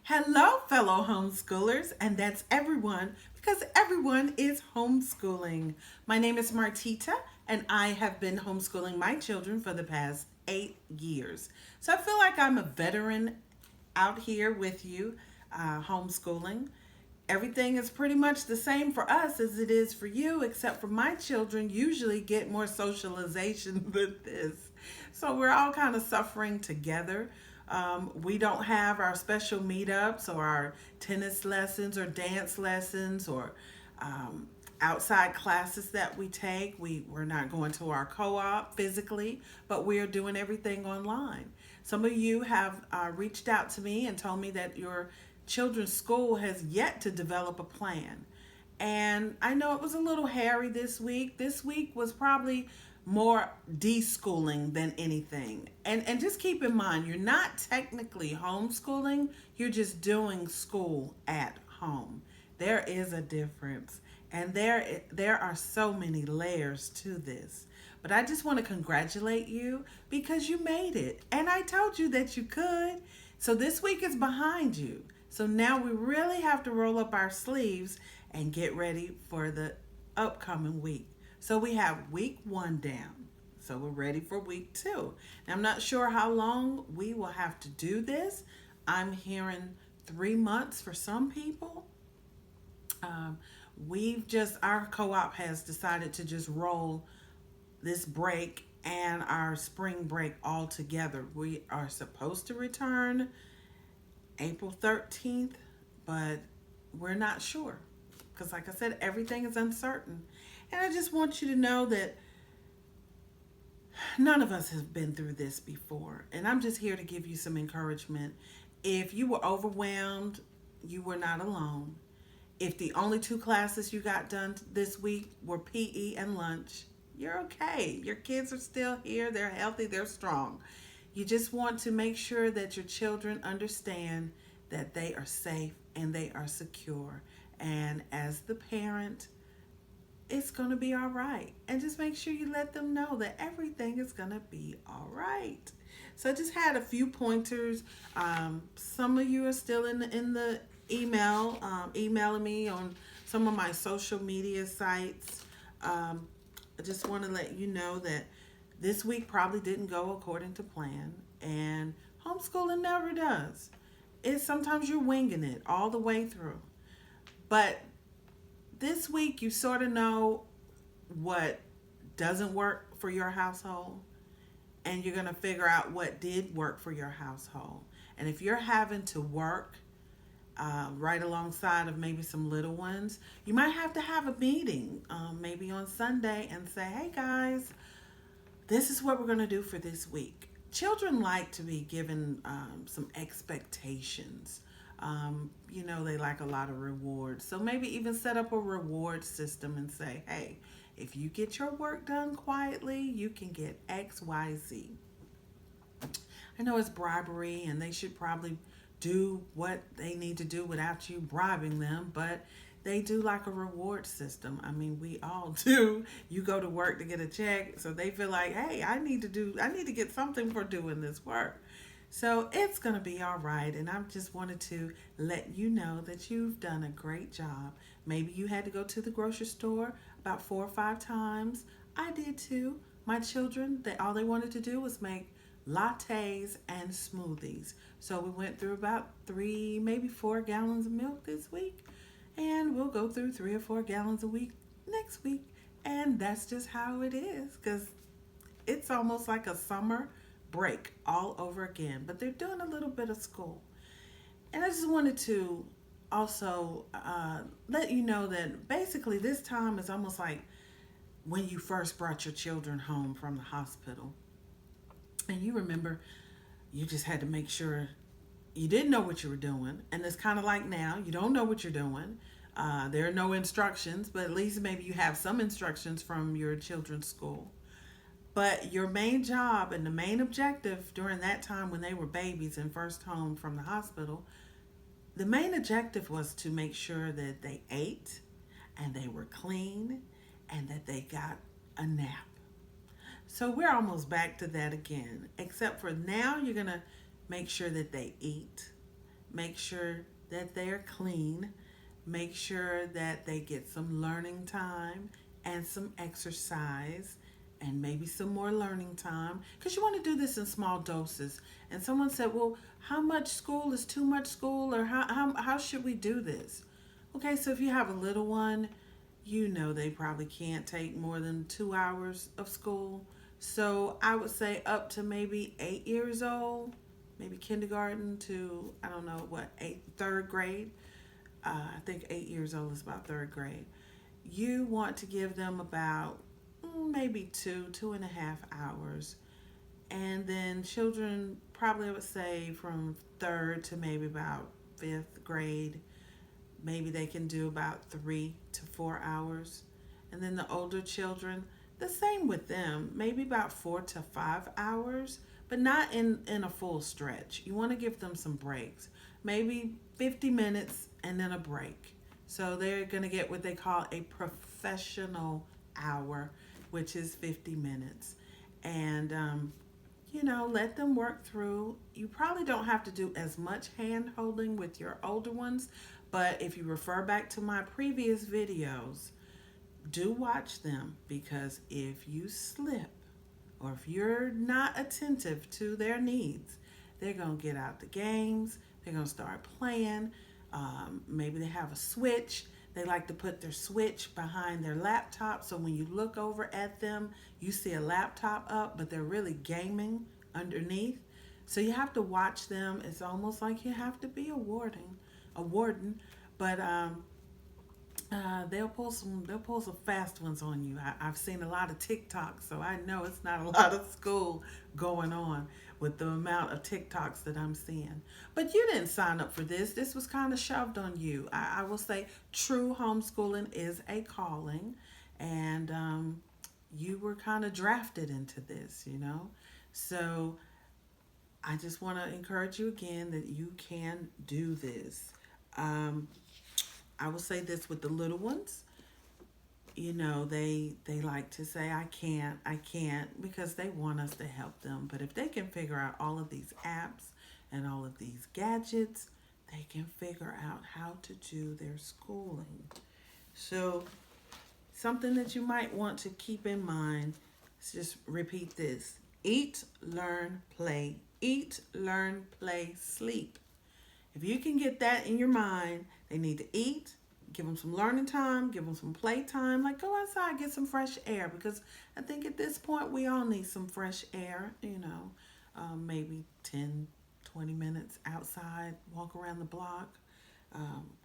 Hello, fellow homeschoolers, and that's everyone because everyone is homeschooling. My name is Martita, and I have been homeschooling my children for the past 8 years. So I feel like I'm a veteran out here with you, homeschooling. Everything is pretty much the same for us as it is for you, except for my children usually get more socialization than this. So we're all kind of suffering together. We don't have our special meetups or our tennis lessons or dance lessons or um, outside classes that we take. We're not going to our co op physically, but we're doing everything online. Some of you have reached out to me and told me that your children's school has yet to develop a plan. And I know it was a little hairy this week. This week was probably more deschooling than anything. And just keep in mind, you're not technically homeschooling, you're just doing school at home. There is a difference. And there are so many layers to this. But I just want to congratulate you because you made it. And I told you that you could. So this week is behind you. So now we really have to roll up our sleeves and get ready for the upcoming week. So we have week one down. So we're ready for week two. Now I'm not sure how long we will have to do this. I'm hearing 3 months for some people. Um, our co op has decided to just roll this break and our spring break all together. We are supposed to return April 13th, but we're not sure because, like I said, everything is uncertain. And I just want you to know that none of us have been through this before. And I'm just here to give you some encouragement. If you were overwhelmed, you were not alone. If the only two classes you got done this week were PE and lunch, you're okay. Your kids are still here. They're healthy. They're strong. You just want to make sure that your children understand that they are safe and they are secure. And as the parent, it's going to be all right. And just make sure you let them know that everything is going to be all right. So I just had a few pointers. Some of you are still in the email, emailing me on some of my social media sites. I just want to let you know that this week probably didn't go according to plan, and homeschooling never does. It's sometimes you're winging it all the way through. But this week you sort of know what doesn't work for your household, and you're going to figure out what did work for your household. And if you're having to work right alongside of maybe some little ones, you might have to have a meeting maybe on Sunday and say, hey guys, this is what we're going to do for this week. Children like to be given some expectations. They like a lot of rewards. So maybe even set up a reward system and say, hey, if you get your work done quietly, you can get X, Y, Z. I know it's bribery and they should probably do what they need to do without you bribing them, but they do like a reward system. I mean, we all do. You go to work to get a check, so they feel like, hey, I need to get something for doing this work. So it's going to be all right. And I just wanted to let you know that you've done a great job. Maybe you had to go to the grocery store about 4 or 5 times. I did too. My children, all they wanted to do was make lattes and smoothies. So we went through about 3, maybe 4 gallons of milk this week. And we'll go through 3 or 4 gallons a week next week. And that's just how it is because it's almost like a summer break all over again. But they're doing a little bit of school. And I just wanted to also let you know that basically this time is almost like when you first brought your children home from the hospital. And you remember you just had to make sure you didn't know what you were doing. And it's kind of like now, you don't know what you're doing. There are no instructions, but at least maybe you have some instructions from your children's school. But your main job and the main objective during that time when they were babies and first home from the hospital, the main objective was to make sure that they ate and they were clean and that they got a nap. So we're almost back to that again, except for now you're going to make sure that they eat, Make sure that they're clean. Make sure that they get some learning time and some exercise and maybe some more learning time because you want to do this in small doses. And someone said, well, how much school is too much school, or how should we do this? Okay, so if you have a little one, you know they probably can't take more than 2 hours of school. So I would say up to maybe 8 years old, maybe kindergarten to, I don't know what, third grade. I think 8 years old is about third grade. You want to give them about maybe 2.5 hours. And then children, probably I would say from third to maybe about fifth grade, maybe they can do about 3 to 4 hours. And then the older children, the same with them, maybe about 4 to 5 hours, but not in a full stretch. You want to give them some breaks, maybe 50 minutes and then a break. So they're going to get what they call a professional hour, which is 50 minutes. And let them work through. You probably don't have to do as much hand holding with your older ones, but if you refer back to my previous videos, do watch them, because if you slip or if you're not attentive to their needs, they're going to get out the games, they're going to start playing. Maybe they have a switch. They like to put their switch behind their laptop, so when you look over at them, you see a laptop up, but they're really gaming underneath. So you have to watch them. It's almost like you have to be a warden, but they'll pull some fast ones on you. I've seen a lot of TikToks, so I know it's not a lot of school going on with the amount of TikToks that I'm seeing. But you didn't sign up for this. This was kind of shoved on you. I will say true homeschooling is a calling, and you were kind of drafted into this. So I just want to encourage you again that you can do this. I will say this with the little ones. They like to say, I can't, because they want us to help them. But if they can figure out all of these apps and all of these gadgets, they can figure out how to do their schooling. So something that you might want to keep in mind is just repeat this: eat, learn, play. Eat, learn, play, sleep. If you can get that in your mind, they need to eat, give them some learning time, give them some play time, like go outside, get some fresh air, because I think at this point we all need some fresh air, maybe 10, 20 minutes outside, walk around the block,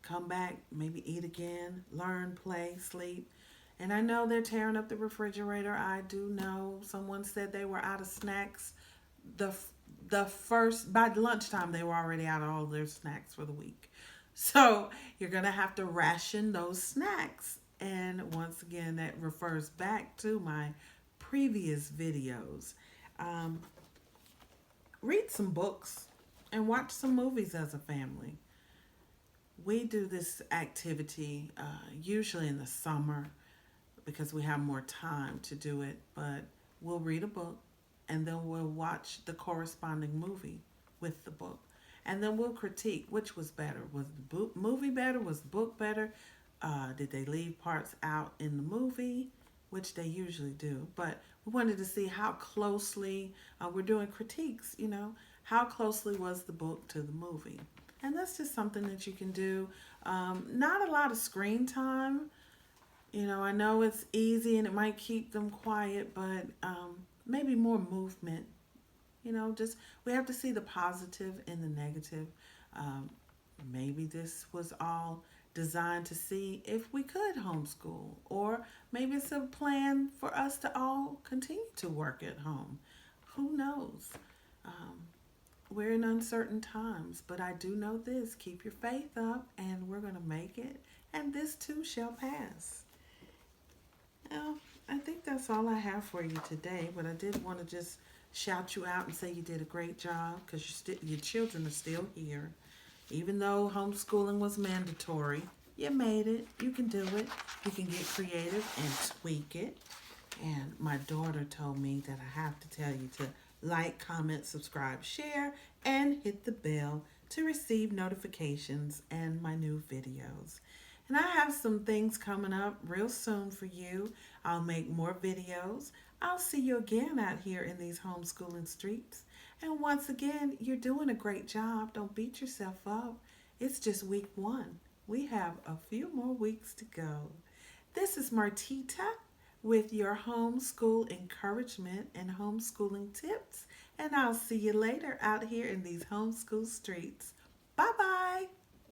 come back, maybe eat again, learn, play, sleep. And I know they're tearing up the refrigerator. I do know someone said they were out of snacks. By lunchtime, they were already out of all their snacks for the week. So you're going to have to ration those snacks. And once again, that refers back to my previous videos. Read some books and watch some movies as a family. We do this activity usually in the summer because we have more time to do it. But we'll read a book, and then we'll watch the corresponding movie with the book. And then we'll critique which was better. Was the movie better? Was the book better? Did they leave parts out in the movie? Which they usually do. But we wanted to see how closely, we're doing critiques, how closely was the book to the movie? And that's just something that you can do. Not a lot of screen time. I know it's easy and it might keep them quiet, but maybe more movement. Just we have to see the positive and the negative. Maybe this was all designed to see if we could homeschool, or maybe it's a plan for us to all continue to work at home. Who knows? We're in uncertain times, but I do know this: keep your faith up, and we're going to make it, and this too shall pass. Well, I think that's all I have for you today, but I did want to just shout you out and say you did a great job, because your children are still here. Even though homeschooling was mandatory, you made it. You can do it. You can get creative and tweak it. And my daughter told me that I have to tell you to like, comment, subscribe, share, and hit the bell to receive notifications and my new videos. And I have some things coming up real soon for you. I'll make more videos. I'll see you again out here in these homeschooling streets. And once again, you're doing a great job. Don't beat yourself up. It's just week one. We have a few more weeks to go. This is Martita with your homeschool encouragement and homeschooling tips. And I'll see you later out here in these homeschool streets. Bye bye.